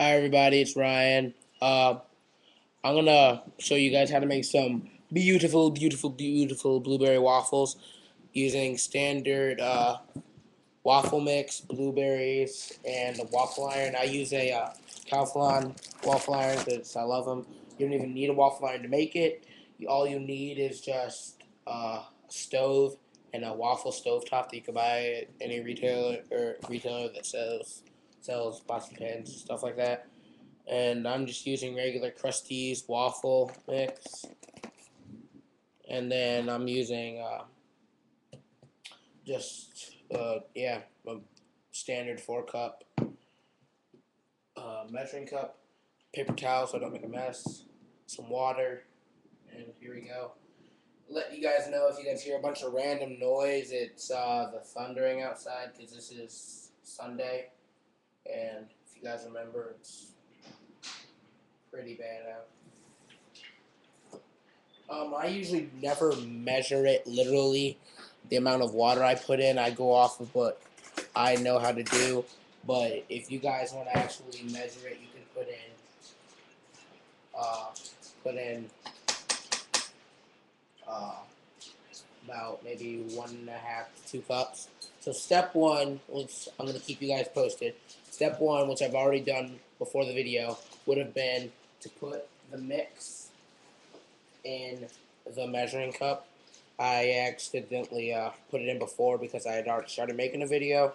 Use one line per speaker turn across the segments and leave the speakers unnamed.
Hi everybody, it's Ryan. I'm gonna show you guys how to make some beautiful blueberry waffles using standard waffle mix, blueberries, and a waffle iron. I use a Calphalon waffle iron because I love them. You don't even need a waffle iron to make it. All you need is just a stove and a waffle stove top that you can buy at any retailer that sells pots and pans stuff like that. And I'm just using regular Krusteaz waffle mix, and then I'm using a standard 4 cup measuring cup, paper towel so I don't make a mess, some water, and here we go. Let you guys know if you guys hear a bunch of random noise, it's the thundering outside because this is Sunday, and if you guys remember, it's pretty bad out. I usually never measure it literally, the amount of water I put in. I go off of what I know how to do. But if you guys want to actually measure it, you can uh, put in uh, about maybe 1.5 to 2 cups. So step one, which I'm going to keep you guys posted. Step one, which I've already done before the video, would have been to put the mix in the measuring cup. I accidentally put it in before because I had already started making a video,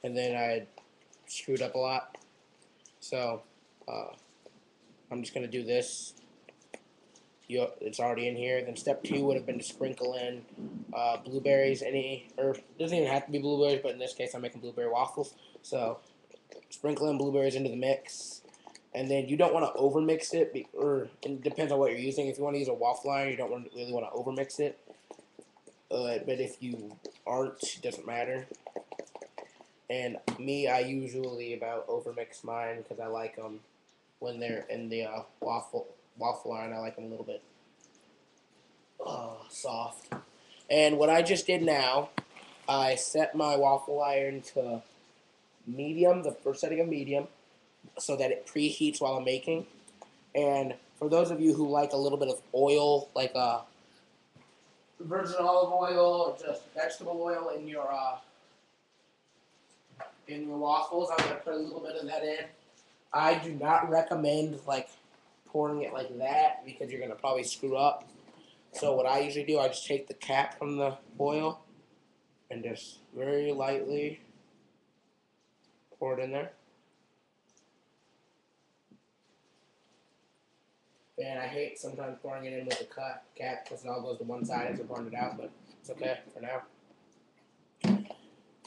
and then I had screwed up a lot. So uh, I'm just gonna do this. It's already in here. Then step two would have been to sprinkle in blueberries. Or it doesn't even have to be blueberries, but in this case I'm making blueberry waffles. So sprinkle in blueberries into the mix. And then you don't want to overmix it, or it depends on what you're using. If you want to use a waffle iron, you don't really want to overmix it. But if you aren't, it doesn't matter. And me, I usually about overmix mine because I like them when they're in the waffle iron. I like them a little bit soft. And what I just did now, I set my waffle iron to medium, the first setting of medium, so that it preheats while I'm making. And for those of you who like a little bit of oil, like virgin olive oil or just vegetable oil in your waffles, I'm gonna put a little bit of that in. I do not recommend like pouring it like that because you're gonna probably screw up. So what I usually do, I just take the cap from the oil and just very lightly pour it in there. And I hate sometimes pouring it in with the cap because it all goes to one side as you're pouring it out, but it's okay for now.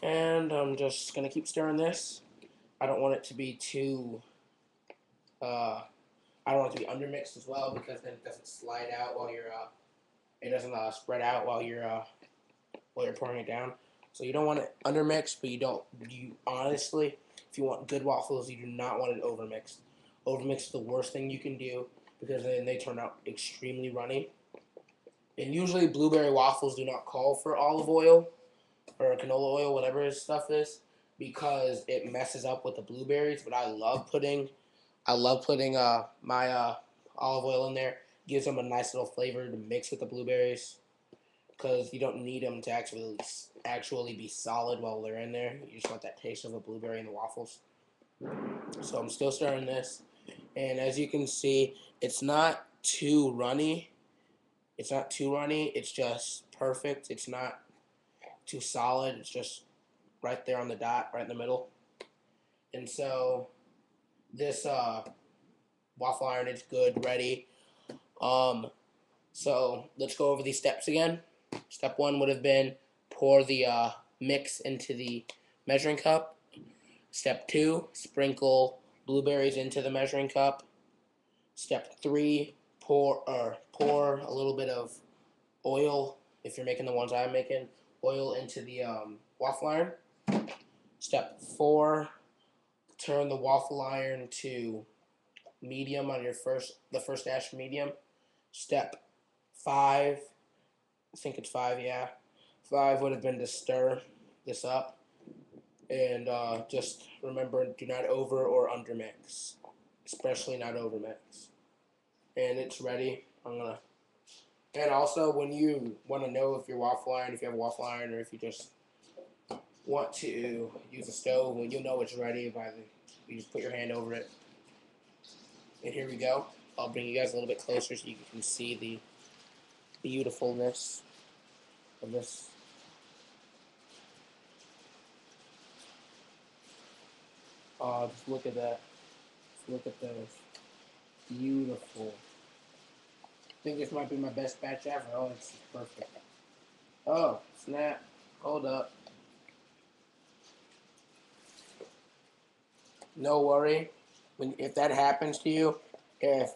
And I'm just gonna keep stirring this. I don't want it to be too I don't want it to be undermixed as well because then it doesn't slide out while you're it doesn't spread out while you're pouring it down. So you don't want it undermixed, but you honestly, if you want good waffles, you do not want it overmixed. Overmixed is the worst thing you can do because then they turn out extremely runny. And usually blueberry waffles do not call for olive oil or canola oil, whatever his stuff is, because it messes up with the blueberries. But I love putting my olive oil in there. Gives them a nice little flavor to mix with the blueberries because you don't need them to actually be solid while they're in there. You just want that taste of a blueberry in the waffles. So I'm still stirring this, and as you can see, it's not too runny. It's not too runny. It's just perfect. It's not too solid. It's just right there on the dot, right in the middle. And so this waffle iron is good, ready. Um, so let's go over these steps again. Step one would have been pour the mix into the measuring cup. Step two, sprinkle blueberries into the measuring cup. Step three, pour a little bit of oil, if you're making the ones I'm making, oil into the waffle iron. Step four, turn the waffle iron to medium on the first dash medium. Step five, I think it's five, yeah. Five would have been to stir this up. And just remember, do not over or under mix. especially not overmix. And it's ready. And also, when you want to know if your waffle iron, if you have a waffle iron, or if you just want to use a stove, when you'll know it's ready you just put your hand over it. And here we go. I'll bring you guys a little bit closer so you can see the beautifulness of this. Oh, just look at that. Just look at those. Beautiful. I think this might be my best batch ever. Oh, it's perfect. Oh, snap. Hold up. No worry. If that happens to you, if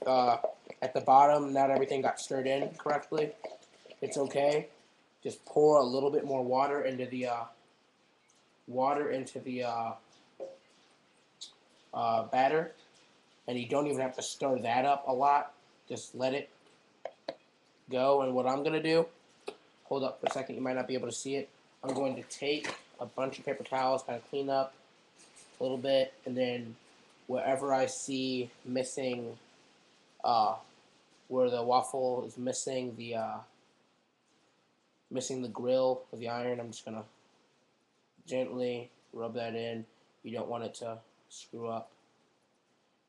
at the bottom not everything got stirred in correctly, it's okay. Just pour a little bit more water into the batter, and you don't even have to stir that up a lot. Just let it go. And what I'm gonna do, hold up for a second, you might not be able to see it. I'm going to take a bunch of paper towels, kind of clean up a little bit, and then wherever I see missing, where the waffle is missing the grill of the iron, I'm just gonna gently rub that in. You don't want it to screw up.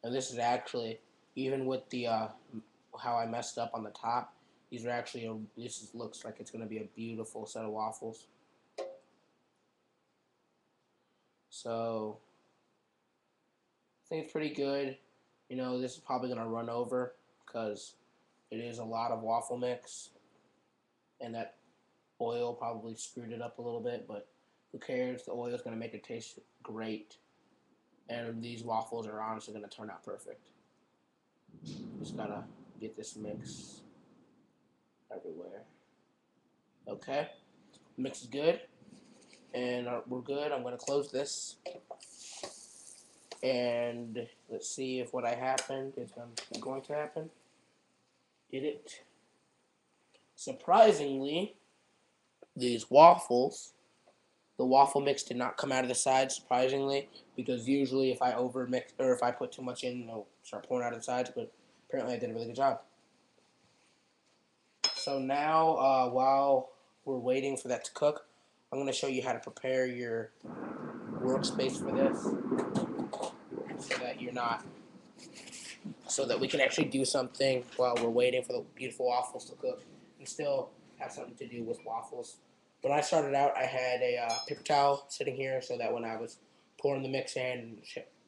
And this is actually, even with the how I messed up on the top, these are actually looks like it's gonna be a beautiful set of waffles. So I think it's pretty good. You know, this is probably gonna run over because it is a lot of waffle mix, and that oil probably screwed it up a little bit, but who cares? The oil is going to make it taste great, and these waffles are honestly going to turn out perfect. Just gotta get this mix everywhere. Okay, mix is good, and we're good. I'm going to close this, and let's see if what I happened is going to happen. Did it? Surprisingly, these waffles, the waffle mix did not come out of the side, surprisingly, because usually if I overmix or if I put too much in, it'll start pouring out of the sides, but apparently I did a really good job. So now, while we're waiting for that to cook, I'm going to show you how to prepare your workspace for this so that we can actually do something while we're waiting for the beautiful waffles to cook and still have something to do with waffles. When I started out, I had a paper towel sitting here so that when I was pouring the mix in and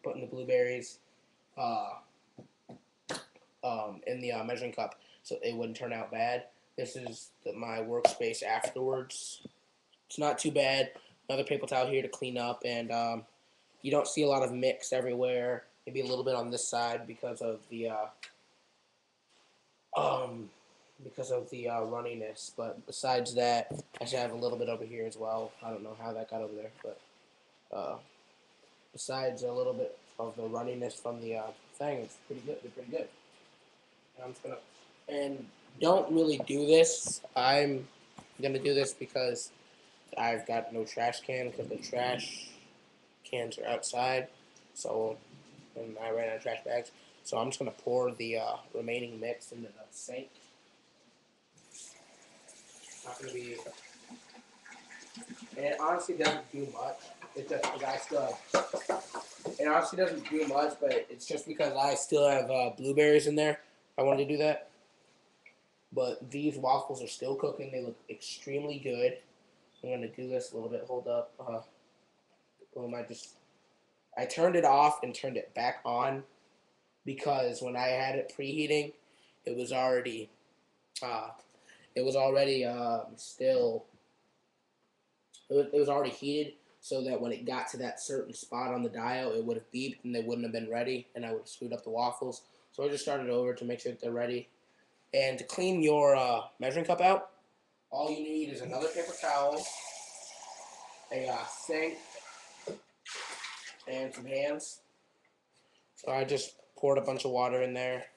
putting the blueberries in the measuring cup, so it wouldn't turn out bad. This is my workspace afterwards. It's not too bad. Another paper towel here to clean up, and you don't see a lot of mix everywhere. Maybe a little bit on this side because of the runniness. But besides that, I should have a little bit over here as well. I don't know how that got over there, but besides a little bit of the runniness from the thing, it's pretty good. They're pretty good. And I'm just gonna and don't really do this. I'm gonna do this because I've got no trash can because the trash cans are outside. So and I ran out of trash bags. So I'm just gonna pour the remaining mix into the sink. Not gonna be, and it honestly doesn't do much. It just I still have, it honestly doesn't do much, but it's just because I still have blueberries in there. I wanted to do that, but these waffles are still cooking. They look extremely good. I'm gonna do this a little bit. Hold up. Boom! I turned it off and turned it back on because when I had it preheating, it was already uh, still it was already heated, so that when it got to that certain spot on the dial, it would have beeped and they wouldn't have been ready, and I would have screwed up the waffles. So I just started over to make sure that they're ready. And to clean your measuring cup out, all you need is another paper towel, a sink, and some hands. So I just poured a bunch of water in there,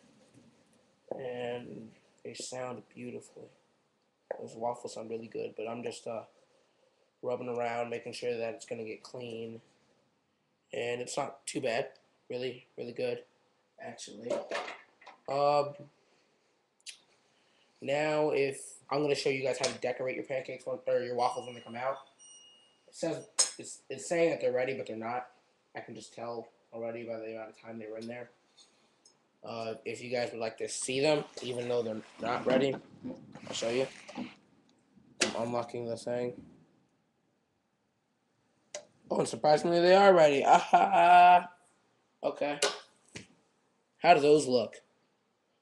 and they sound beautifully. Those waffles sound really good, but I'm just rubbing around, making sure that it's going to get clean. And it's not too bad. Really, really good. actually. Um, Now, if I'm gonna show you guys how to decorate your pancakes or your waffles when they come out. It says it's saying that they're ready, but they're not. I can just tell already by the amount of time they were in there. If you guys would like to see them, even though they're not ready, I'll show you. I'm unlocking the thing. Oh, and surprisingly, they are ready. Aha! Okay. How do those look?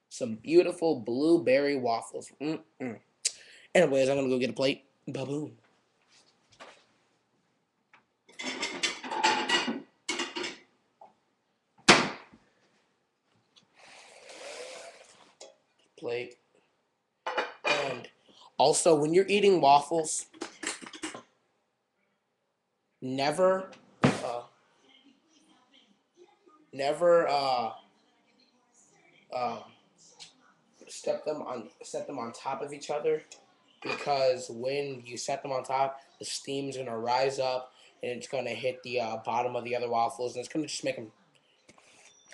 Some beautiful blueberry waffles. Mm-mm. Anyways, I'm gonna go get a plate. Ba-boom. Plate. And also, when you're eating waffles, never, uh, never, um, set them on top of each other, because when you set them on top, the steam's gonna rise up and it's gonna hit the bottom of the other waffles, and it's gonna just make them.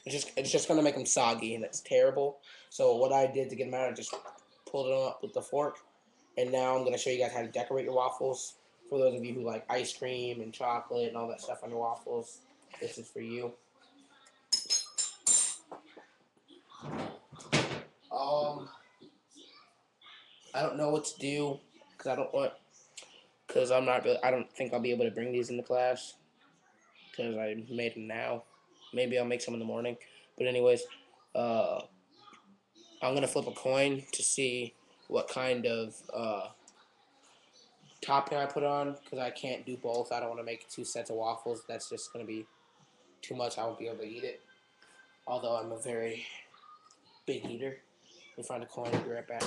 It's just gonna make them soggy, and it's terrible. So what I did to get them out, I just pulled them up with the fork, and now I'm gonna show you guys how to decorate your waffles. For those of you who like ice cream and chocolate and all that stuff on your waffles, this is for you. Um, I don't know what to do because I don't want because I'm not really, I don't think I'll be able to bring these into class because I made them now. Maybe I'll make some in the morning. But anyways, uh, I'm gonna flip a coin to see what kind of topping I put on, because I can't do both. I don't want to make 2 sets of waffles. That's just gonna be too much. I won't be able to eat it. Although I'm a very big eater. Let me find a coin and be right back.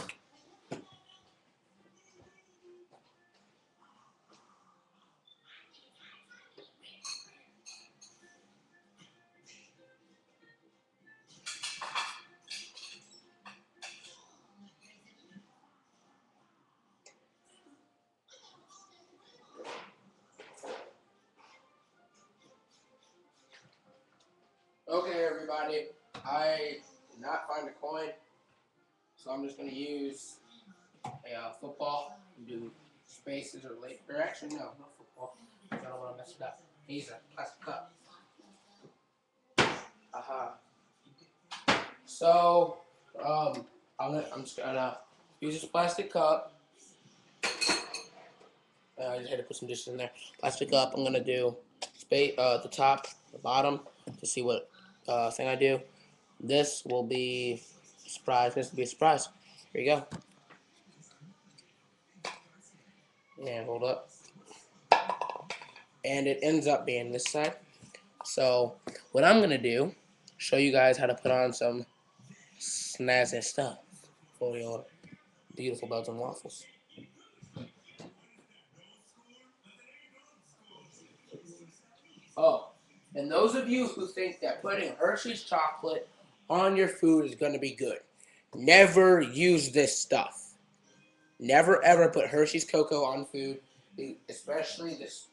Okay, everybody. I did not find a coin, so I'm just gonna use a football and do spaces or actually no, not football. I don't want to mess it up. Use a plastic cup. Aha. So, I'm just gonna use this plastic cup. I just had to put some dishes in there. Plastic cup. I'm gonna do the top, the bottom, to see what thing I do. This will be a surprise. This will be a surprise. Here you go. And hold up. And it ends up being this side. So what I'm gonna do, show you guys how to put on some snazzy stuff for your beautiful Belgian waffles. Oh, and those of you who think that putting Hershey's chocolate on your food is gonna be good, never use this stuff. Never ever put Hershey's cocoa on food, especially this.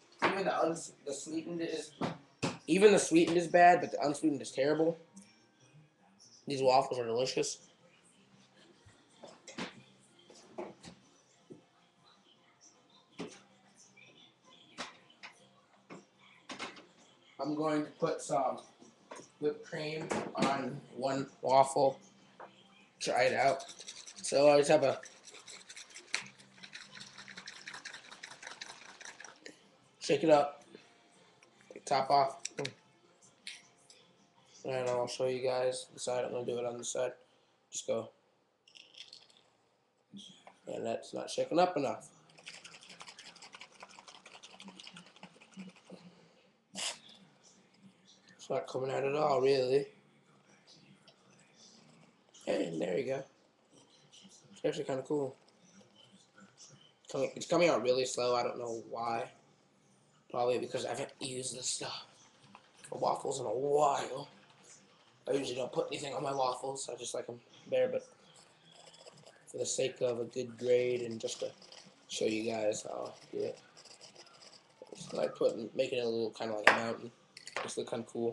Even the sweetened is bad, but the unsweetened is terrible. These waffles are delicious. I'm going to put some whipped cream on one waffle. Try it out. So I just have a shake it up, take the top off, and I'll show you guys the side. I'm gonna do it on the side. Just go, and that's not shaking up enough. It's not coming out at all, really. And there you go. It's actually kind of cool. It's coming out really slow. I don't know why. Probably because I haven't used this stuff for waffles in a while. I usually don't put anything on my waffles. I just like them bare, but for the sake of a good grade and just to show you guys how I do it, I like making it a little kind of like a mountain. Just look kind of cool.